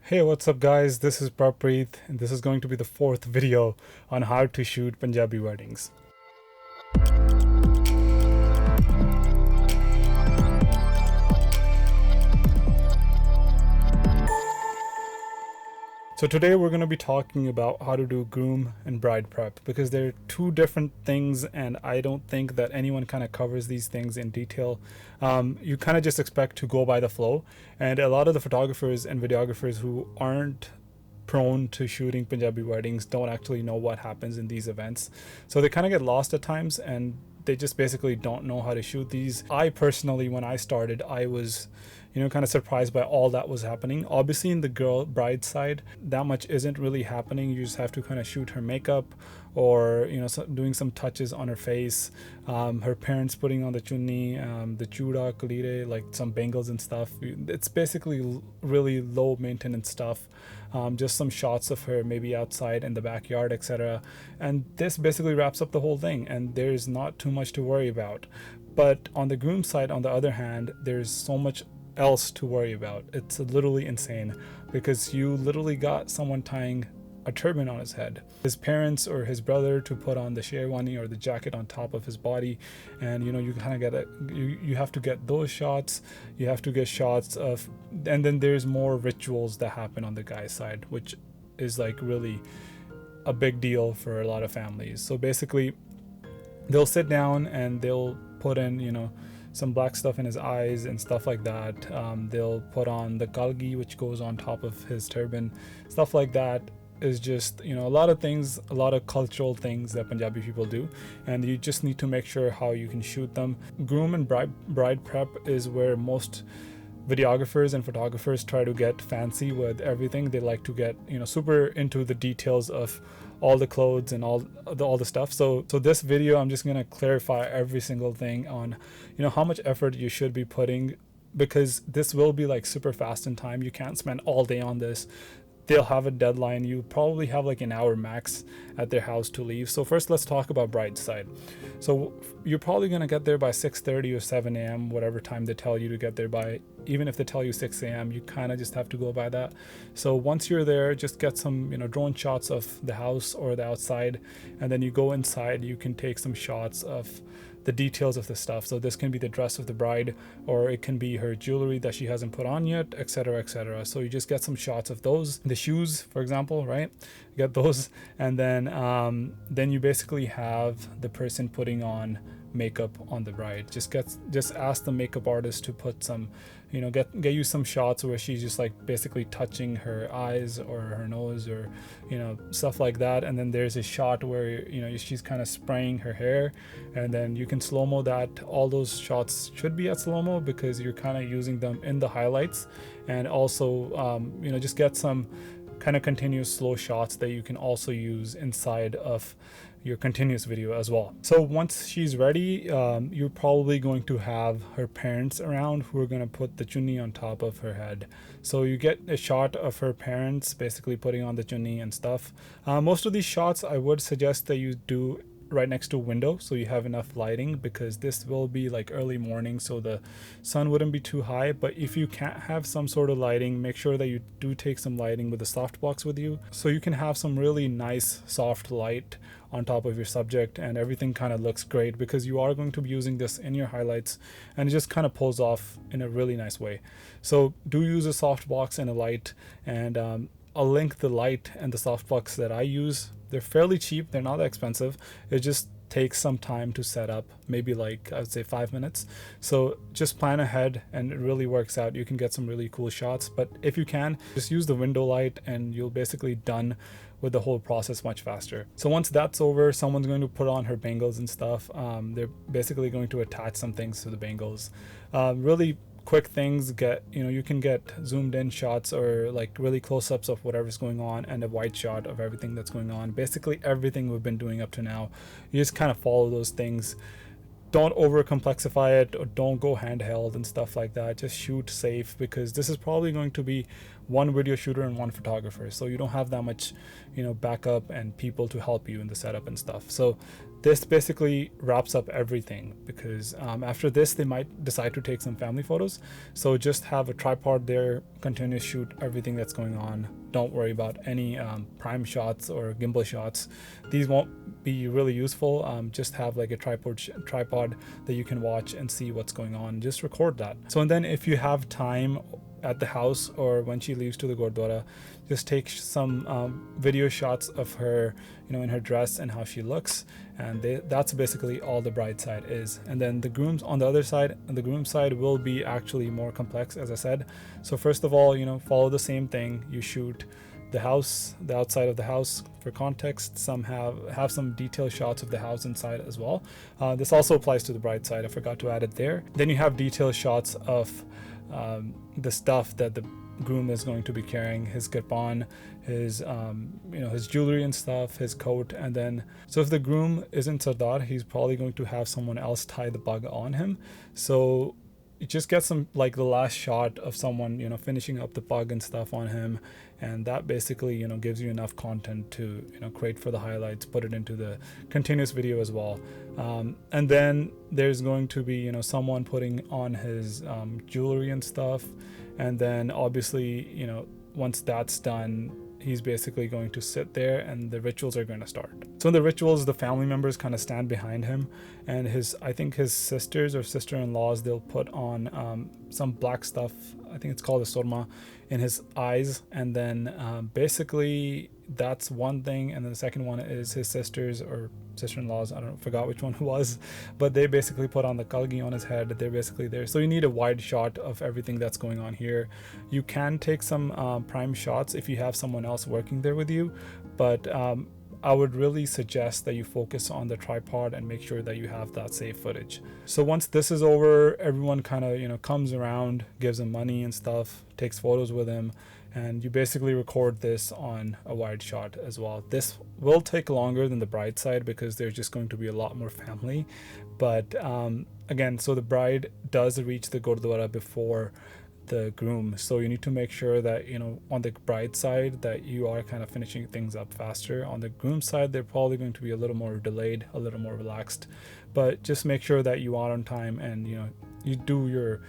Hey, what's up guys? This is Prapreet and this is going to be the fourth video on how to shoot Punjabi weddings. So today we're going to be talking about how to do groom and bride prep because they're two different things and I don't think that anyone kind of covers these things in detail. You kind of just expect to go by the flow, and a lot of the photographers and videographers who aren't prone to shooting Punjabi weddings don't actually know what happens in these events. So they kind of get lost at times and they just basically don't know how to shoot these. I personally, when I started, I was kind of surprised by all that was happening. Obviously in the bride side, that much isn't really happening. You just have to kind of shoot her makeup or doing some touches on her face, her parents putting on the chunni, the chuda kalire, like some bangles and stuff. It's basically really low maintenance stuff. Just some shots of her maybe outside in the backyard, etc. And this basically wraps up the whole thing and there's not too much to worry about. But on the groom side, on the other hand, there's so much else to worry about. It's literally insane because you literally got someone tying a turban on his head, his parents or his brother to put on the sherwani or the jacket on top of his body, and you kind of get you have to get those shots. You have to get shots of, and then there's more rituals that happen on the guy's side, which is like really a big deal for a lot of families. So basically they'll sit down and they'll put in some black stuff in his eyes and stuff like that. They'll put on the kalgi, which goes on top of his turban. Stuff like that is just a lot of things, a lot of cultural things that Punjabi people do, and you just need to make sure how you can shoot them. Groom and bride prep is where most videographers and photographers try to get fancy with everything. They like to get super into the details of all the clothes and all the stuff. So this video, I'm just gonna clarify every single thing on how much effort you should be putting, because this will be like super fast in time. You can't spend all day on this. They'll have a deadline. You probably have like an hour max at their house to leave. So first let's talk about bride's side. So you're probably going to get there by 6:30 or 7 a.m, whatever time they tell you to get there by. Even if they tell you 6 a.m, you kind of just have to go by that. So once you're there, just get some drone shots of the house or the outside, and then you go inside. You can take some shots of the details of the stuff. So this can be the dress of the bride, or it can be her jewelry that she hasn't put on yet, etc., etc. So you just get some shots of those, the shoes for example, right? Get those, and then you basically have the person putting on makeup on the bride. Just ask the makeup artist to put some get you some shots where she's just like basically touching her eyes or her nose or stuff like that. And then there's a shot where she's kind of spraying her hair, and then you can slow-mo that. All those shots should be at slow-mo because you're kind of using them in the highlights. And also just get some kind of continuous slow shots that you can also use inside of your continuous video as well. So once she's ready, you're probably going to have her parents around who are going to put the chunni on top of her head. So you get a shot of her parents basically putting on the chunni and stuff. Most of these shots I would suggest that you do right next to a window so you have enough lighting, because this will be like early morning, so the sun wouldn't be too high. But if you can't have some sort of lighting, make sure that you do take some lighting with a softbox with you, so you can have some really nice soft light on top of your subject and everything kind of looks great, because you are going to be using this in your highlights and it just kind of pulls off in a really nice way. So do use a softbox and a light, and I'll link the light and the softbox that I use. They're fairly cheap, they're not that expensive. It just takes some time to set up, maybe like I would say 5 minutes. So just plan ahead and it really works out. You can get some really cool shots, but if you can, just use the window light and you'll basically done with the whole process much faster. So once that's over, someone's going to put on her bangles and stuff. They're basically going to attach some things to the bangles. Really quick things, you can get zoomed in shots or like really close-ups of whatever's going on, and a wide shot of everything that's going on. Basically everything we've been doing up to now, you just kind of follow those things don't over complexify it, or don't go handheld and stuff like that. Just shoot safe, because this is probably going to be one video shooter and one photographer, so you don't have that much, you know, backup and people to help you in the setup and stuff. So this basically wraps up everything, because after this they might decide to take some family photos. So just have a tripod there, continue to shoot everything that's going on. Don't worry about any prime shots or gimbal shots. These won't be really useful. Just have like a tripod that you can watch and see what's going on. Just record that. So, and then if you have time at the house or when she leaves to the Gurdwara, just take some video shots of her, you know, in her dress and how she looks. And that's basically all the bride side is. And then the groom's on the other side, and the groom side will be actually more complex, as I said. So first of all, you know, follow the same thing. You shoot the house, the outside of the house for context. Some have some detailed shots of the house inside as well. This also applies to the bride side. I forgot to add it there. Then you have detailed shots of the stuff that the groom is going to be carrying, his kirpan, his you know, his jewelry and stuff, his coat. And then, so if the groom isn't Sardar, he's probably going to have someone else tie the pag on him. So you just get some, like the last shot of someone, you know, finishing up the pug and stuff on him, and that basically, you know, gives you enough content to, you know, create for the highlights, put it into the continuous video as well. And then there's going to be, you know, someone putting on his jewelry and stuff, and then obviously, you know, once that's done, he's basically going to sit there and the rituals are going to start. So in the rituals, the family members kind of stand behind him, and I think his sisters or sister-in-laws, they'll put on some black stuff, I think it's called a surma, in his eyes. And then basically that's one thing. And then the second one is his sisters or sister-in-laws, forgot which one it was, but they basically put on the kalgi on his head. They're basically there. So you need a wide shot of everything that's going on here. You can take some prime shots if you have someone else working there with you, but I would really suggest that you focus on the tripod and make sure that you have that safe footage. So once this is over, everyone kind of, you know, comes around, gives him money and stuff, takes photos with him, and you basically record this on a wide shot as well. This will take longer than the bride side because there's just going to be a lot more family. But again, so the bride does reach the Gurdwara before the groom, so you need to make sure that, you know, on the bride side that you are kind of finishing things up faster. On the groom side, they're probably going to be a little more delayed, a little more relaxed, but just make sure that you are on time and, you know, you do your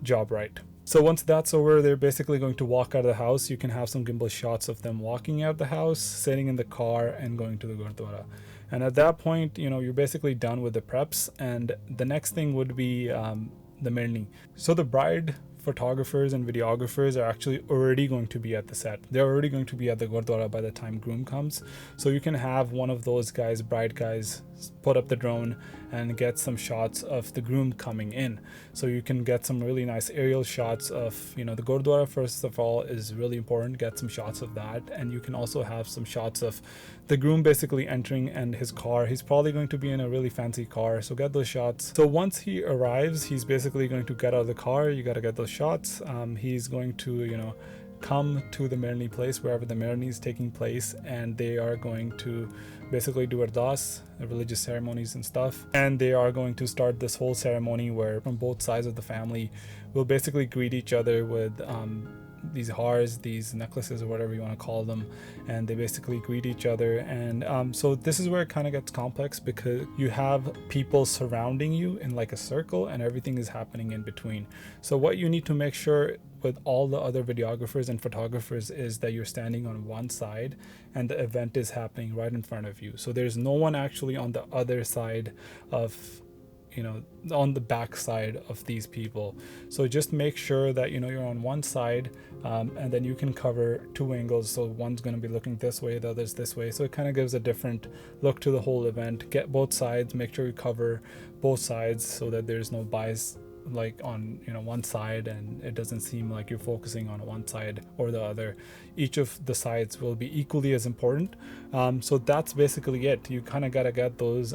job right. So once that's over, they're basically going to walk out of the house. You can have some gimbal shots of them walking out the house, sitting in the car, and going to the Gurdwara. And at that point, you know, you're basically done with the preps, and the next thing would be the Milni. So the bride photographers and videographers are actually already going to be at the set. They're already going to be at the Gurdwara by the time groom comes. So you can have one of those guys, bride guys, put up the drone and get some shots of the groom coming in. So you can get some really nice aerial shots of, you know, the Gurdwara. First of all is really important. Get some shots of that, and you can also have some shots of the groom basically entering and his car. He's probably going to be in a really fancy car, so get those shots. So once he arrives, he's basically going to get out of the car. You got to get those shots. He's going to, you know, come to the Milni place, wherever the Milni is taking place, and they are going to basically do ardas, religious ceremonies and stuff. And they are going to start this whole ceremony where from both sides of the family will basically greet each other with these hars, these necklaces, or whatever you want to call them, and they basically greet each other. And so this is where it kind of gets complex, because you have people surrounding you in like a circle and everything is happening in between. So what you need to make sure with all the other videographers and photographers is that you're standing on one side and the event is happening right in front of you. So there's no one actually on the other side of, you know, on the back side of these people. So just make sure that, you know, you're on one side, and then you can cover two angles. So one's going to be looking this way, the other's this way. So it kind of gives a different look to the whole event. Get both sides, make sure you cover both sides so that there's no bias like on, you know, one side, and it doesn't seem like you're focusing on one side or the other. Each of the sides will be equally as important. So that's basically it. You kind of got to get those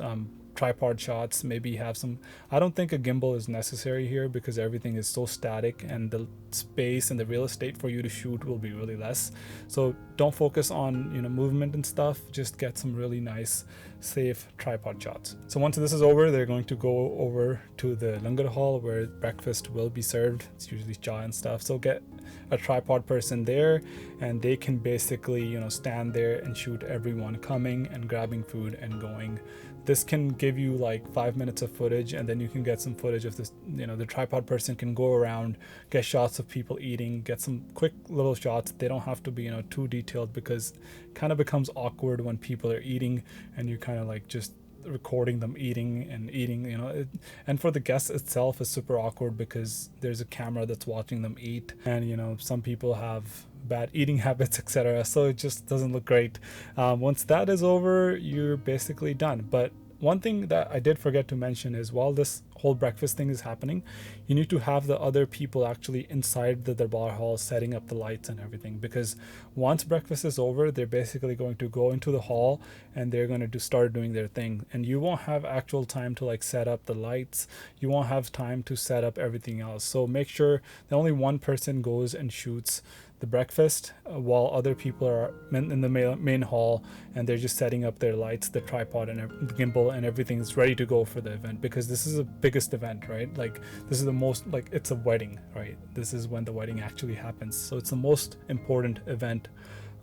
tripod shots, maybe have some. I don't think a gimbal is necessary here because everything is so static and the space and the real estate for you to shoot will be really less. So don't focus on, you know, movement and stuff. Just get some really nice safe tripod shots. So once this is over, they're going to go over to the langar hall where breakfast will be served. It's usually cha and stuff. So get a tripod person there and they can basically, you know, stand there and shoot everyone coming and grabbing food and going. This can give you like 5 minutes of footage, and then you can get some footage of this, you know, the tripod person can go around, get shots of people eating, get some quick little shots. They don't have to be, you know, too detailed because it kind of becomes awkward when people are eating and you're kind of like just recording them eating, you know. And for the guests itself is super awkward because there's a camera that's watching them eat, and you know, some people have bad eating habits, etc. So it just doesn't look great. Once that is over, you're basically done. But one thing that I did forget to mention is while this whole breakfast thing is happening, you need to have the other people actually inside the Darbar hall setting up the lights and everything, because once breakfast is over, they're basically going to go into the hall and they're going to start doing their thing, and you won't have actual time to like set up the lights. You won't have time to set up everything else. So make sure that only one person goes and shoots the breakfast while other people are in the main hall and they're just setting up their lights, the tripod and the gimbal, and everything is ready to go for the event, because this is the biggest event, right? Like this is the most, like, it's a wedding, right? This is when the wedding actually happens, so it's the most important event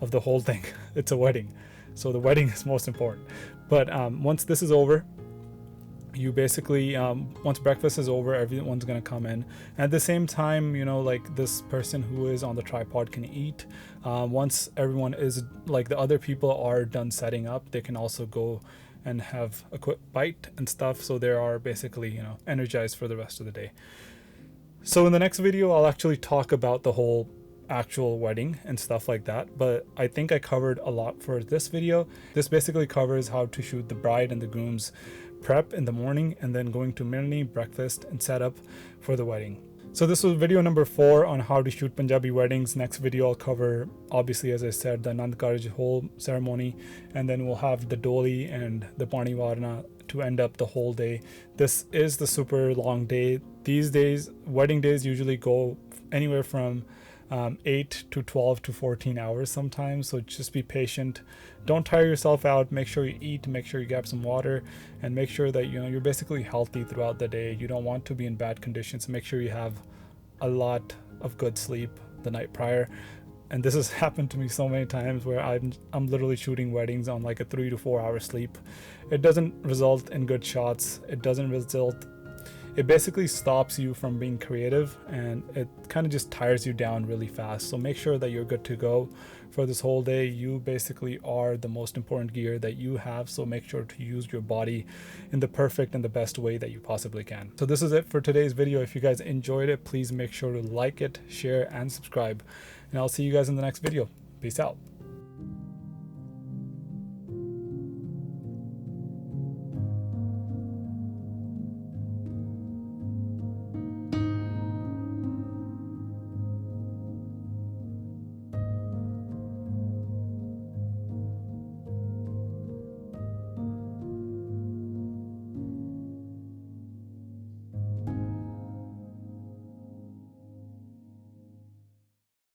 of the whole thing. It's a wedding, so the wedding is most important. But once this is over, you basically once breakfast is over, everyone's gonna come in, and at the same time, you know, like this person who is on the tripod can eat. Once everyone is, like, the other people are done setting up, they can also go and have a quick bite and stuff, so they are basically, you know, energized for the rest of the day. So in the next video I'll actually talk about the whole actual wedding and stuff like that, but I think I covered a lot for this video. This basically covers how to shoot the bride and the groom's prep in the morning, and then going to Milni, breakfast, and setup for the wedding. So this was video number 4 on how to shoot Punjabi weddings. Next video I'll cover, obviously, as I said, the Anand Karj whole ceremony, and then we'll have the Doli and the Pani Varna to end up the whole day. This is the super long day. These days, wedding days usually go anywhere from 8 to 12 to 14 hours sometimes, so just be patient. Don't tire yourself out. Make sure you eat, make sure you grab some water, and make sure that, you know, you're basically healthy throughout the day. You don't want to be in bad conditions. Make sure you have a lot of good sleep the night prior. And this has happened to me so many times where I'm literally shooting weddings on like a 3 to 4 hour sleep. It doesn't result in good shots. It basically stops you from being creative, and it kind of just tires you down really fast. So make sure that you're good to go for this whole day. You basically are the most important gear that you have, so make sure to use your body in the perfect and the best way that you possibly can. So this is it for today's video. If you guys enjoyed it, please make sure to like it, share, and subscribe, and I'll see you guys in the next video. Peace out.